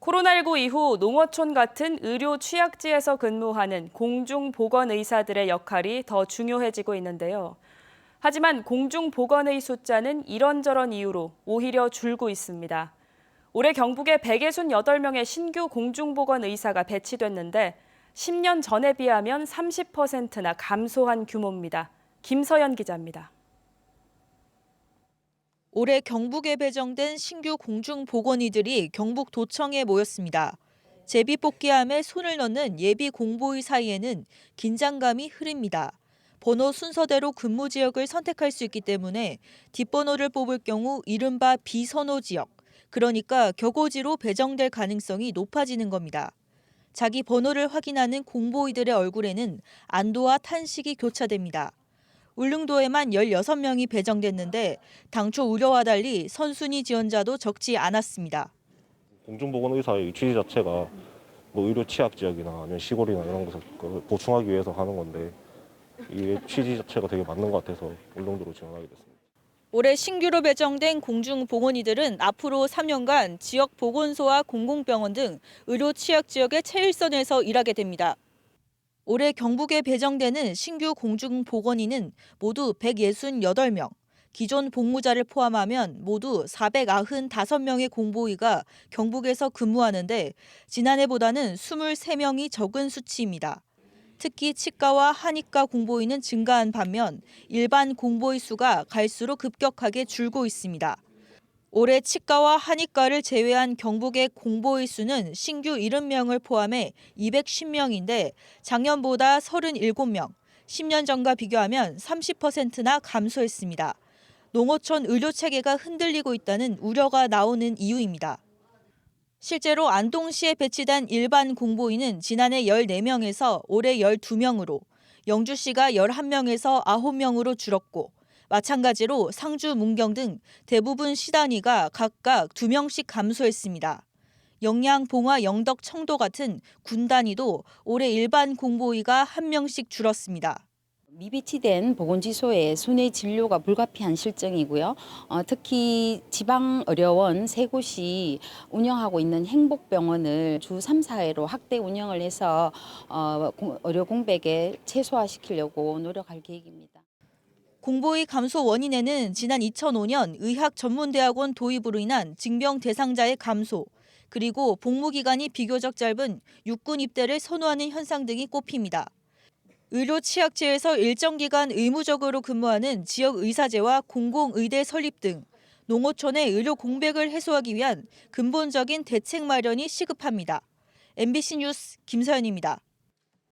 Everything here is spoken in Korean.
코로나19 이후 농어촌 같은 의료 취약지에서 근무하는 공중보건의사들의 역할이 더 중요해지고 있는데요. 하지만 공중보건의 숫자는 이런저런 이유로 오히려 줄고 있습니다. 올해 경북에 168명의 신규 공중보건의사가 배치됐는데 10년 전에 비하면 30%나 감소한 규모입니다. 김서연 기자입니다. 올해 경북에 배정된 신규 공중보건의들이 경북도청에 모였습니다. 제비뽑기함에 손을 넣는 예비 공보의 사이에는 긴장감이 흐릅니다. 번호 순서대로 근무 지역을 선택할 수 있기 때문에 뒷번호를 뽑을 경우 이른바 비선호 지역, 그러니까 격오지로 배정될 가능성이 높아지는 겁니다. 자기 번호를 확인하는 공보의들의 얼굴에는 안도와 탄식이 교차됩니다. 울릉도에만 16명이 배정됐는데 당초 우려와 달리 선순위 지원자도 적지 않았습니다. 공중보건의사의 취지 자체가 뭐 의료 취약 지역이나 아니면 시골이나 이런 곳을 보충하기 위해서 하는 건데 이 취지 자체가 되게 맞는 것 같아서 울릉도로 지원하게 됐습니다. 올해 신규로 배정된 공중보건의들은 앞으로 3년간 지역 보건소와 공공병원 등 의료 취약 지역의 최일선에서 일하게 됩니다. 올해 경북에 배정되는 신규 공중보건의는 모두 168명, 기존 복무자를 포함하면 모두 495명의 공보의가 경북에서 근무하는데 지난해보다는 23명이 적은 수치입니다. 특히 치과와 한의과 공보의는 증가한 반면 일반 공보의 수가 갈수록 급격하게 줄고 있습니다. 올해 치과와 한의과를 제외한 경북의 공보의 수는 신규 70명을 포함해 210명인데 작년보다 37명, 10년 전과 비교하면 30%나 감소했습니다. 농어촌 의료체계가 흔들리고 있다는 우려가 나오는 이유입니다. 실제로 안동시에 배치된 일반 공보의는 지난해 14명에서 올해 12명으로, 영주시가 11명에서 9명으로 줄었고 마찬가지로 상주, 문경 등 대부분 시단위가 각각 2명씩 감소했습니다. 영양, 봉화, 영덕, 청도 같은 군 단위도 올해 일반 공보의가 1명씩 줄었습니다. 미비치된 보건지소의 순회 진료가 불가피한 실정이고요. 특히 지방의료원 3곳이 운영하고 있는 행복병원을 주 3, 4회로 확대 운영을 해서 의료 공백을 최소화시키려고 노력할 계획입니다. 공보의 감소 원인에는 지난 2005년 의학전문대학원 도입으로 인한 징병 대상자의 감소, 그리고 복무기간이 비교적 짧은 육군 입대를 선호하는 현상 등이 꼽힙니다. 의료 취약지에서 일정 기간 의무적으로 근무하는 지역 의사제와 공공의대 설립 등 농어촌의 의료 공백을 해소하기 위한 근본적인 대책 마련이 시급합니다. MBC 뉴스 김서연입니다.